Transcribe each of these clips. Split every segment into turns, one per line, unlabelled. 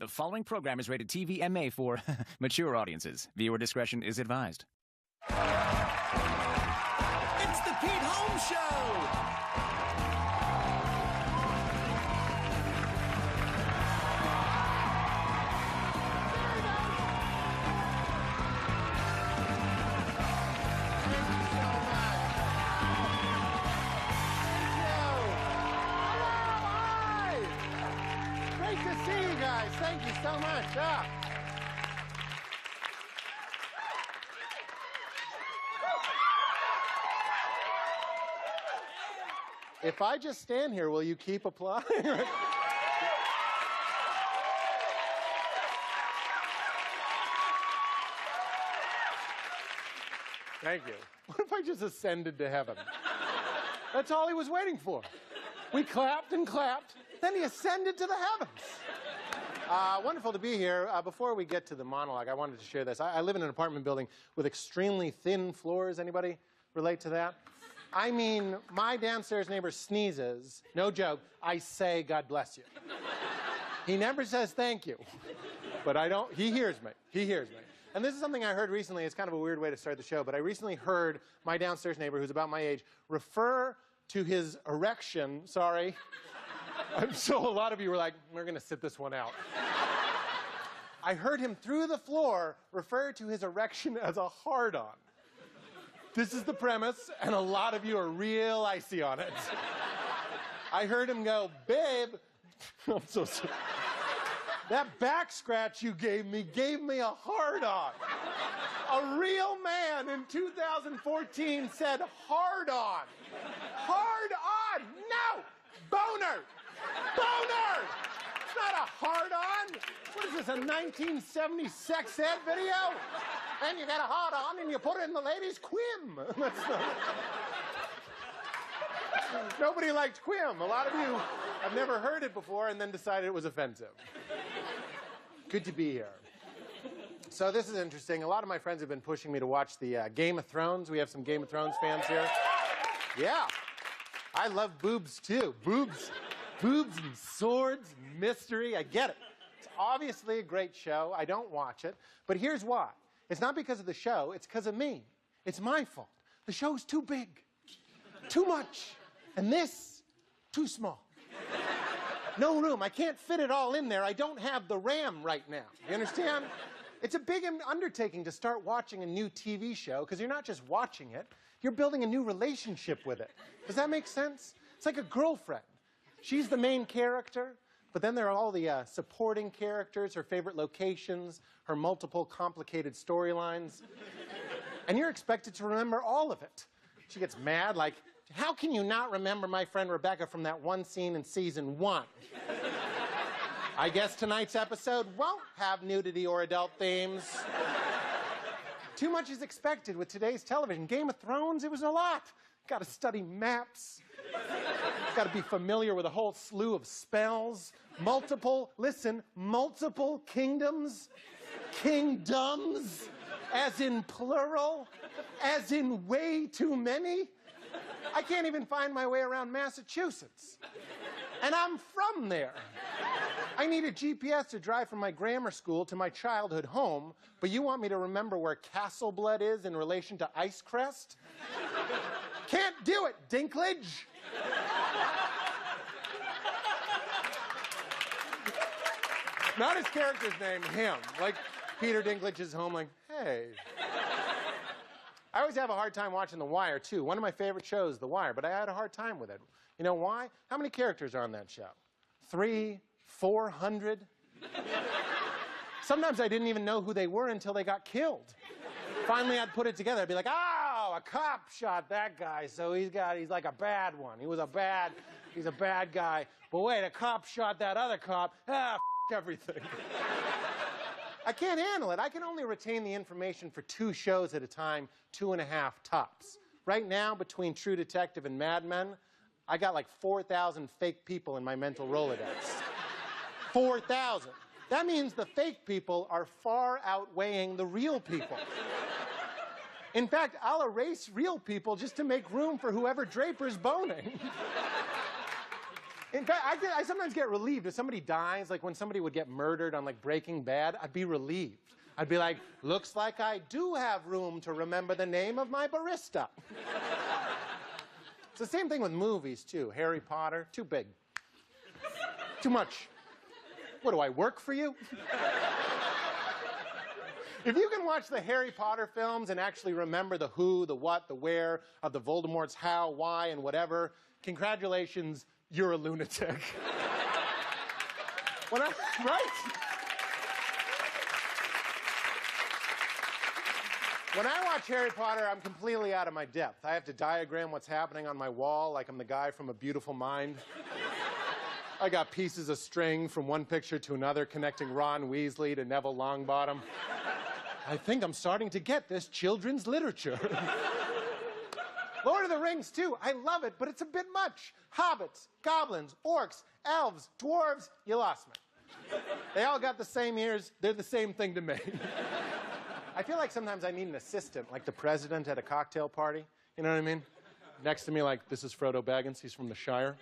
The following program is rated TV MA for mature audiences. Viewer discretion is advised.
It's the Pete Holmes Show!
Thank you so much. If I just stand here, will you keep applauding? Thank you. What if I just ascended to heaven? That's all he was waiting for. We clapped and clapped, then he ascended to the heavens. Wonderful to be here. Before we get to the monologue, I wanted to share this. I live in an apartment building with extremely thin floors. Anybody relate to that? I mean, my downstairs neighbor sneezes. No joke. I say, God bless you. He never says thank you. But I don't. He hears me. He hears me. And this is something I heard recently. It's kind of a weird way to start the show. But I recently heard my downstairs neighbor, who's about my age, refer to his erection. Sorry. So a lot of you were like, we're going to sit this one out. I heard him through the floor refer to his erection as a hard-on. This is the premise, and a lot of you are real icy on it. I heard him go, babe, I'm so sorry. That back scratch you gave me a hard-on. A real man in 2014 said hard-on. Hard-on! No! Boner! Boner! It's not a hard-on. What is this, a 1970 sex ed video? And you got a hard-on and you put it in the ladies' quim. That's not... Nobody liked quim. A lot of you have never heard it before and then decided it was offensive. Good to be here. So this is interesting. A lot of my friends have been pushing me to watch the Game of Thrones. We have some Game of Thrones fans here. Yeah. I love boobs, too. Boobs and swords, mystery. I get it. It's obviously a great show. I don't watch it. But here's why. It's not because of the show. It's because of me. It's my fault. The show's too big. Too much. And this, too small. No room. I can't fit it all in there. I don't have the RAM right now. You understand? It's a big undertaking to start watching a new TV show because you're not just watching it. You're building a new relationship with it. Does that make sense? It's like a girlfriend. She's the main character, but then there are all the supporting characters, her favorite locations, her multiple complicated storylines. And you're expected to remember all of it. She gets mad, like, how can you not remember my friend Rebecca from that one scene in season 1? I guess tonight's episode won't have nudity or adult themes. Too much is expected with today's television. Game of Thrones, it was a lot. Got to study maps. Got to be familiar with a whole slew of spells. Multiple kingdoms. Kingdoms, as in plural, as in way too many. I can't even find my way around Massachusetts. And I'm from there. I need a GPS to drive from my grammar school to my childhood home, but you want me to remember where Castle Blood is in relation to Ice Crest? Can't do it, Dinklage. Not his character's name, him. Like Peter Dinklage's home, like, hey. I always have a hard time watching The Wire, too. One of my favorite shows, The Wire, but I had a hard time with it. You know why? How many characters are on that show? 300, 400? Sometimes I didn't even know who they were until they got killed. Finally, I'd put it together. I'd be like, oh, a cop shot that guy, so he's like a bad one. He's a bad guy. But wait, a cop shot that other cop. Ah, f everything. I can't handle it. I can only retain the information for 2 shows at a time, 2.5 tops. Right now, between True Detective and Mad Men, I got like 4,000 fake people in my mental Rolodex. 4,000. That means the fake people are far outweighing the real people. In fact, I'll erase real people just to make room for whoever Draper's boning. In fact, I sometimes get relieved if somebody dies, like when somebody would get murdered on like Breaking Bad, I'd be relieved. I'd be like, looks like I do have room to remember the name of my barista. It's the same thing with movies, too. Harry Potter, too big. Too much. What, do I work for you? If you can watch the Harry Potter films and actually remember the who, the what, the where of the Voldemort's how, why, and whatever, congratulations, you're a lunatic. Right? When I watch Harry Potter, I'm completely out of my depth. I have to diagram what's happening on my wall like I'm the guy from A Beautiful Mind. I got pieces of string from one picture to another connecting Ron Weasley to Neville Longbottom. I think I'm starting to get this children's literature. Lord of the Rings, too. I love it, but it's a bit much. Hobbits, goblins, orcs, elves, dwarves, you lost me. They all got the same ears. They're the same thing to me. I feel like sometimes I need an assistant, like the president at a cocktail party. You know what I mean? Next to me, like, this is Frodo Baggins. He's from the Shire.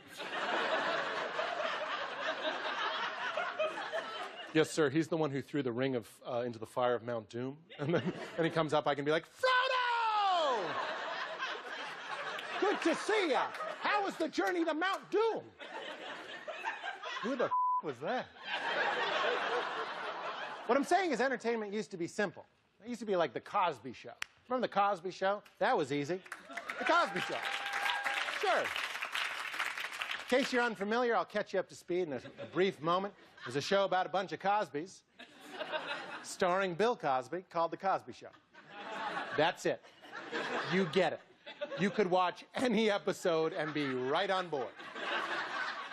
Yes, sir. He's the one who threw the ring into the fire of Mount Doom. And then he comes up, I can be like, Frodo! Good to see ya. How was the journey to Mount Doom? Who the was that? What I'm saying is entertainment used to be simple. It used to be like The Cosby Show. Remember The Cosby Show? That was easy. The Cosby Show. Sure. In case you're unfamiliar, I'll catch you up to speed in a brief moment. There's a show about a bunch of Cosbys, starring Bill Cosby, called The Cosby Show. That's it. You get it. You could watch any episode and be right on board.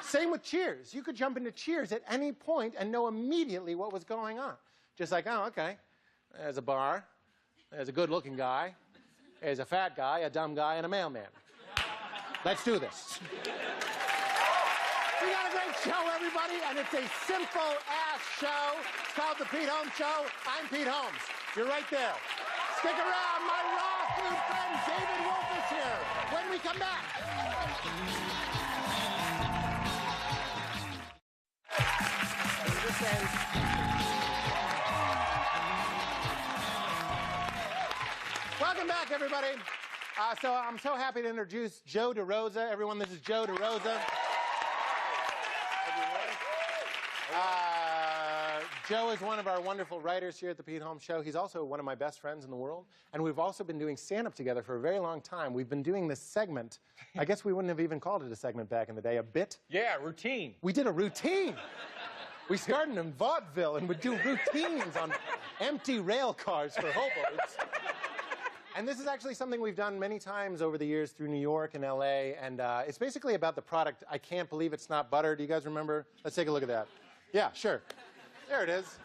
Same with Cheers. You could jump into Cheers at any point and know immediately what was going on. Just like, oh, okay, there's a bar, there's a good-looking guy, there's a fat guy, a dumb guy, and a mailman. Let's do this. We got a great show, everybody, and it's a simple-ass show. It's called The Pete Holmes Show. I'm Pete Holmes. You're right there. Stick around. My raw food friend David Wolfe is here when we come back. Welcome back, everybody. So I'm so happy to introduce Joe DeRosa. Everyone, this is Joe DeRosa. Joe is one of our wonderful writers here at the Pete Holmes Show. He's also one of my best friends in the world. And we've also been doing stand-up together for a very long time. We've been doing this segment. I guess we wouldn't have even called it a segment back in the day. A bit?
Yeah, routine.
We did a routine. We started in vaudeville and would do routines on empty rail cars for hobos. And this is actually something we've done many times over the years through New York and LA. And it's basically about the product, I Can't Believe It's Not Butter. Do you guys remember? Let's take a look at that. Yeah, sure. There it is.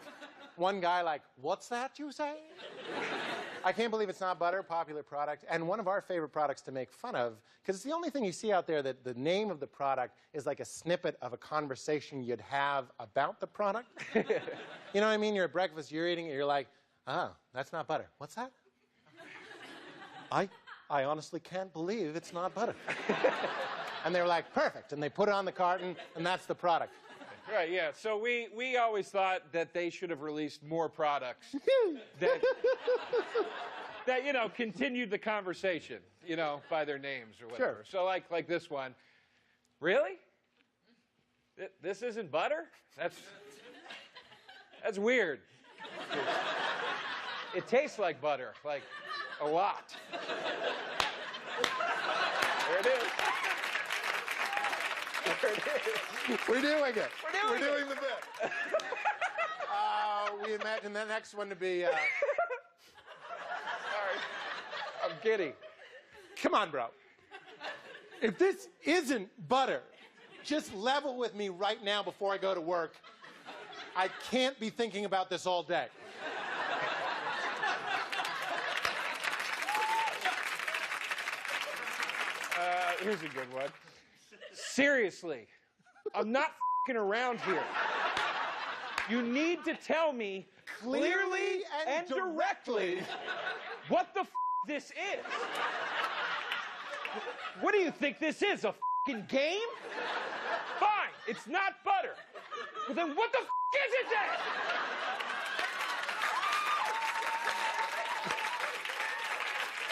One guy like, what's that you say? I Can't Believe It's Not Butter, popular product, and one of our favorite products to make fun of, because it's the only thing you see out there that the name of the product is like a snippet of a conversation you'd have about the product. You know what I mean? You're at breakfast, you're eating it, you're like, oh, that's not butter. What's that? I honestly can't believe it's not butter. And they were like, perfect, and they put it on the carton, and that's the product.
Right, yeah. So we always thought that they should have released more products that you know, continued the conversation, you know, by their names or whatever.
Sure.
So like this one. Really? This isn't butter? That's weird. It tastes like butter, like a lot. There it is. There it is.
We're doing it.
We're
doing the bit. We imagine the next one to be...
Sorry. I'm kidding.
Come on, bro. If this isn't butter, just level with me right now before I go to work. I can't be thinking about this all day.
Here's a good one. Seriously, I'm not f***ing around here. You need to tell me clearly and directly what the f*** this is. What do you think this is, a f***ing game? Fine. It's not butter. Well, then what the is it then?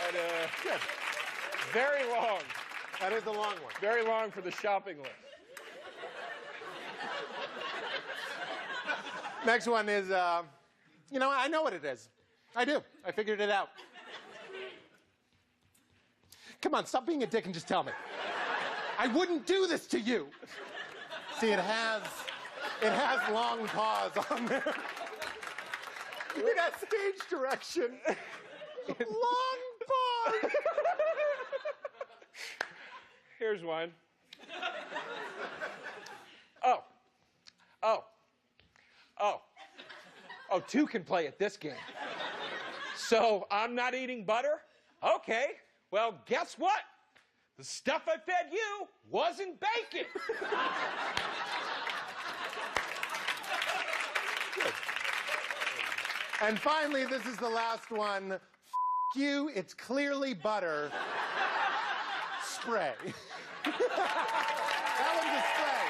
And,
Good.
very long.
That is the long one.
Very long for the shopping list.
Next one is, you know, I know what it is. I do. I figured it out. Come on, stop being a dick and just tell me. I wouldn't do this to you. See, it has long pause on there. It has stage direction. Long pause.
Here's one. Oh, two can play at this game. So I'm not eating butter? Okay. Well, guess what? The stuff I fed you wasn't bacon.
Good. And finally, this is the last one. F you, it's clearly butter. Spray. That one's a spray.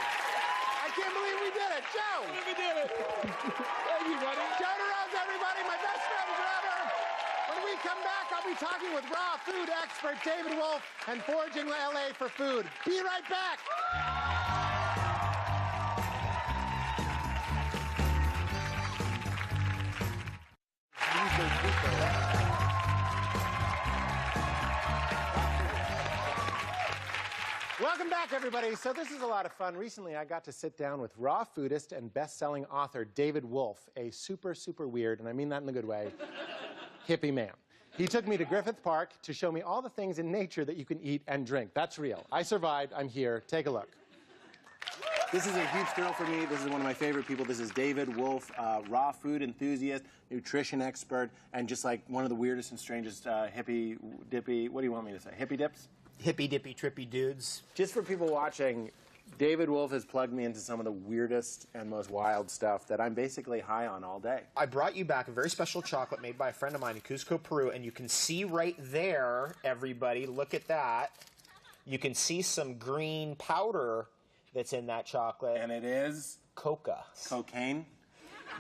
I can't believe we did it. Joe!
We did it. Thank you, buddy.
Joe DeRose, everybody, my best friend forever. When we come back, I'll be talking with raw food expert David Wolfe and Foraging LA for Food. Be right back. Welcome back, everybody. So this is a lot of fun. Recently, I got to sit down with raw foodist and best-selling author David Wolfe, a super, super weird, and I mean that in a good way, hippie man. He took me to Griffith Park to show me all the things in nature that you can eat and drink. That's real. I survived. I'm here. Take a look.
This is a huge thrill for me. This is one of my favorite people. This is David Wolfe, raw food enthusiast, nutrition expert, and just like one of the weirdest and strangest hippie dippy, what do you want me to say, hippie dips?
Hippy dippy trippy dudes.
Just for people watching, David Wolfe has plugged me into some of the weirdest and most wild stuff that I'm basically high on all day.
I brought you back a very special chocolate made by a friend of mine in Cusco, Peru, and you can see right there, everybody, look at that. You can see some green powder that's in that chocolate.
And it is?
Coca.
Cocaine?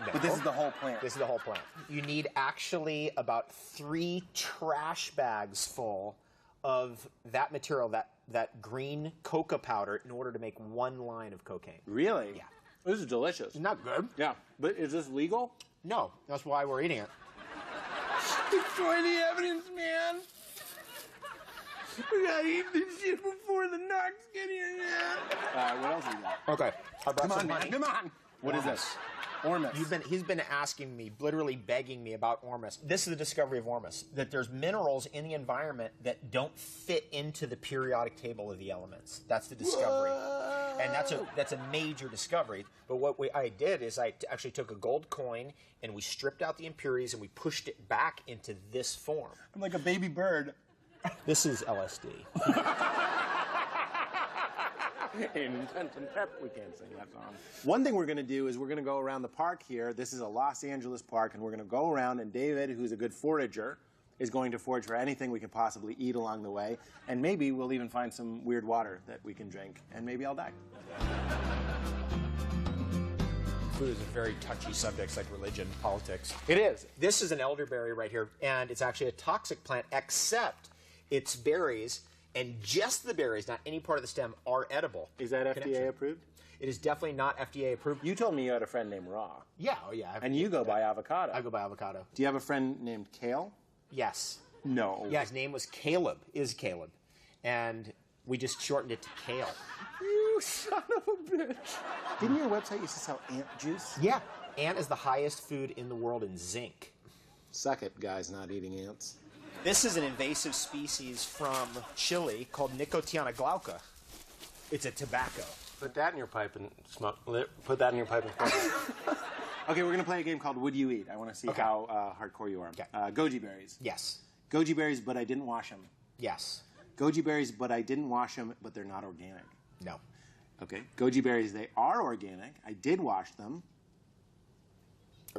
No.
But this is the whole plant.
This is the whole plant. You need actually about 3 trash bags full of that material, that green coca powder, in order to make 1 line of cocaine.
Really?
Yeah.
This is delicious.
Isn't that good?
Yeah. But is this legal?
No, that's why we're eating it.
Destroy the evidence, man. We gotta eat this shit before the narcs get here, man. What else is that?
Okay. I brought
Come on,
some
man.
honey.
Come on. What is this? Ormus.
He's been asking me, literally begging me about ormus. This is the discovery of ormus, that there's minerals in the environment that don't fit into the periodic table of the elements. That's the discovery.
Whoa.
And that's a major discovery. But what I did is I actually took a gold coin and we stripped out the impurities and we pushed it back into this form.
I'm like a baby bird.
This is LSD.
In Tent and Pep, we can't sing that song. One thing we're going to do is we're going to go around the park here. This is a Los Angeles park, and we're going to go around, and David, who's a good forager, is going to forage for anything we can possibly eat along the way, and maybe we'll even find some weird water that we can drink, and maybe I'll die.
Food is a very touchy subject, it's like religion, politics.
It is.
This is an elderberry right here, and it's actually a toxic plant, except its berries, and just the berries, not any part of the stem, are edible.
Is that FDA approved?
It is definitely not FDA approved.
You told me you had a friend named Raw.
Yeah, oh yeah.
And you go by avocado.
I go by avocado.
Do you have a friend named Kale?
Yes.
No.
Yeah, his name was Caleb, and we just shortened it to Kale.
You son of a bitch. Didn't your website used to sell ant juice?
Yeah, ant is the highest food in the world in zinc.
Suck it, guys not eating ants.
This is an invasive species from Chile called Nicotiana glauca. It's a tobacco.
Put that in your pipe and smoke. Put that in your pipe and smoke.
Okay, we're going to play a game called Would You Eat? I want to see
Okay.
how hardcore you are.
Okay.
Goji berries.
Yes.
Goji berries, but I didn't wash them.
Yes.
Goji berries, but I didn't wash them, but they're not organic.
No.
Okay. Goji berries, they are organic. I did wash them,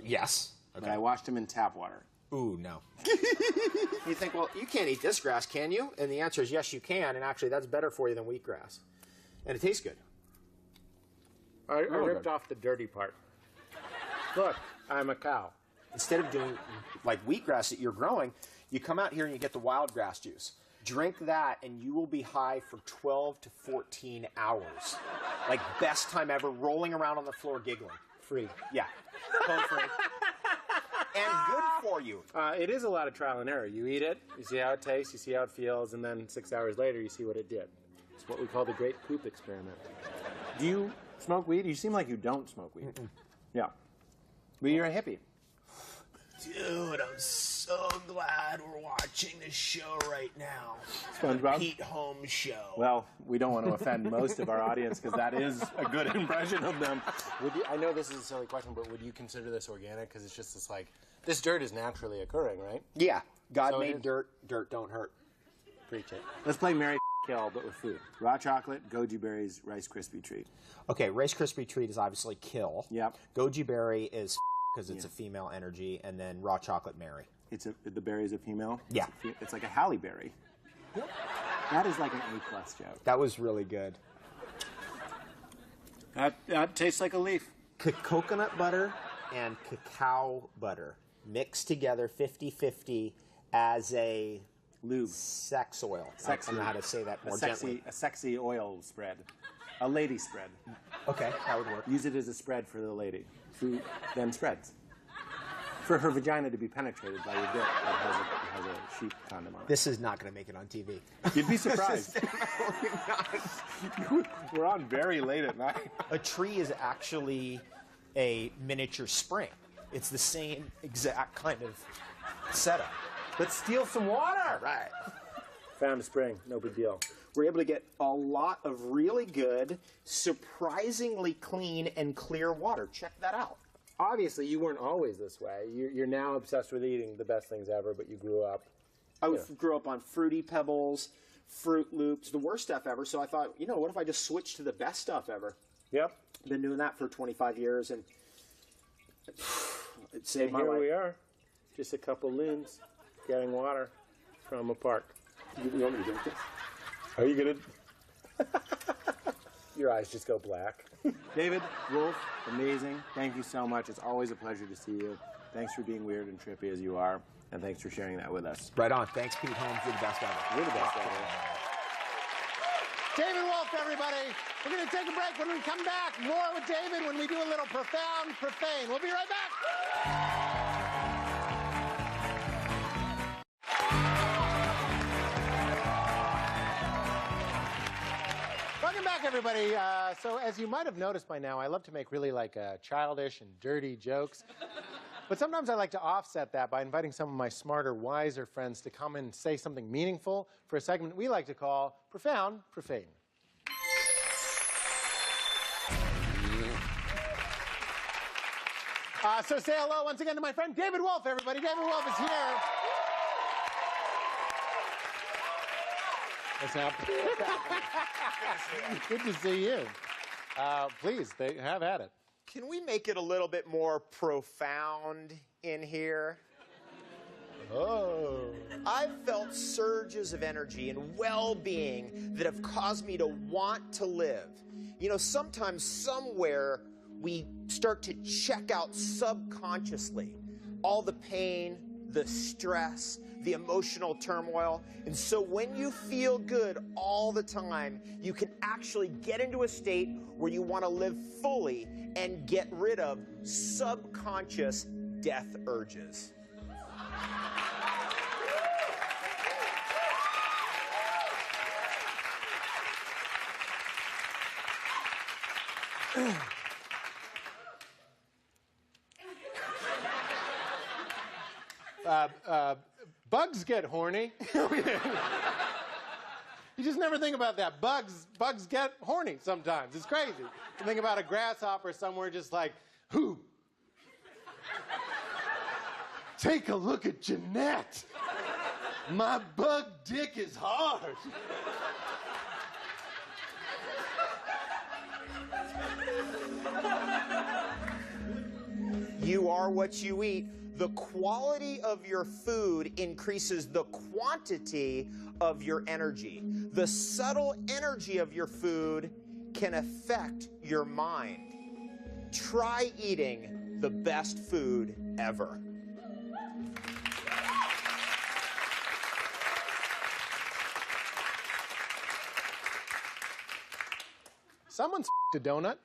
Yes.
but I washed them in tap water.
Ooh, no. You think, well, you can't eat this grass, can you? And the answer is yes, you can, and actually that's better for you than wheatgrass. And it tastes good.
I ripped off the dirty part. Look, I'm a cow.
Instead of doing like wheatgrass that you're growing, you come out here and you get the wild grass juice. Drink that and you will be high for 12 to 14 hours. Like best time ever, rolling around on the floor giggling.
Free.
Yeah, totally free. And good for you.
It is a lot of trial and error. You eat it, you see how it tastes, you see how it feels, and then 6 hours later you see what it did. It's what we call the great poop experiment. Do you smoke weed? You seem like you don't smoke weed. Yeah. But you're a hippie.
Dude, I'm so glad we're watching this show right now.
SpongeBob?
Pete Holmes show.
Well, we don't want to offend most of our audience because that is a good impression of them. I know this is a silly question, but would you consider this organic? Because it's just this this dirt is naturally occurring, right?
Yeah, God made dirt, dirt don't hurt.
Preach it. Let's play Mary Kill, but with food. Raw chocolate, goji berries, Rice Krispie treat.
Okay, Rice Krispie treat is obviously kill.
Yep.
Goji berry is because it's a female energy, and then raw chocolate Mary.
The berry is a female?
Yeah.
It's like a Halle Berry. That is like an A+ joke.
That was really good.
That tastes like a leaf.
Coconut butter and cacao butter mixed together 50-50 as a
lube.
Sex oil.
Sexy.
I don't know how to say that more gently.
A sexy oil spread. A lady spread.
Okay, that would work.
Use it as a spread for the lady, who then spreads. For her vagina to be penetrated by your dick that has a sheep condom on it.
This is not going to make it on TV.
You'd be surprised. We're on very late at night.
A tree is actually a miniature spring. It's the same exact kind of setup.
Let's steal some water.
Right.
Found a spring. No big deal.
We're able to get a lot of really good, surprisingly clean and clear water. Check that out.
Obviously, you weren't always this way. You're now obsessed with eating the best things ever, but you grew up.
I grew up on Fruity Pebbles, Fruit Loops, the worst stuff ever. So I thought, what if I just switched to the best stuff ever?
Yep.
Been doing that for 25 years, and it saved my life.
Here we are, just a couple loons getting water from a park. You want me to drink this? Are you gonna? Your eyes just go black. David Wolfe, amazing. Thank you so much. It's always a pleasure to see you. Thanks for being weird and trippy as you are, and thanks for sharing that with us.
Right on. Thanks, Pete Holmes. You're the best ever.
You're the best ever. David Wolfe, everybody. We're going to take a break. When we come back, more with David when we do a little profound profane. We'll be right back. Welcome back, everybody. So as you might have noticed by now, I love to make really childish and dirty jokes. But sometimes I like to offset that by inviting some of my smarter, wiser friends to come and say something meaningful for a segment we like to call Profound Profane. So say hello once again to my friend David Wolfe, everybody. David Wolfe is here. What's happening? Good to see you. Please, have at it.
Can we make it a little bit more profound in here?
Oh.
I've felt surges of energy and well-being that have caused me to want to live. Sometimes somewhere we start to check out subconsciously all the pain, the stress, the emotional turmoil. And so when you feel good all the time, you can actually get into a state where you want to live fully and get rid of subconscious death urges.
Bugs get horny. You just never think about that. Bugs get horny sometimes. It's crazy. You think about a grasshopper somewhere just like, who? Take a look at Jeanette. My bug dick is hard.
You are what you eat. The quality of your food increases the quantity of your energy. The subtle energy of your food can affect your mind. try eating the best food ever.
Someone's a donut.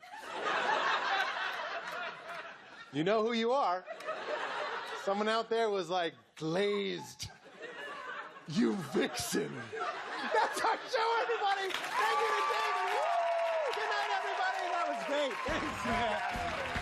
You know who you are. Someone out there was like, glazed. You vixen. That's our show, everybody. Thank you to David. Woo! Good night, everybody. That was great. Thanks, man.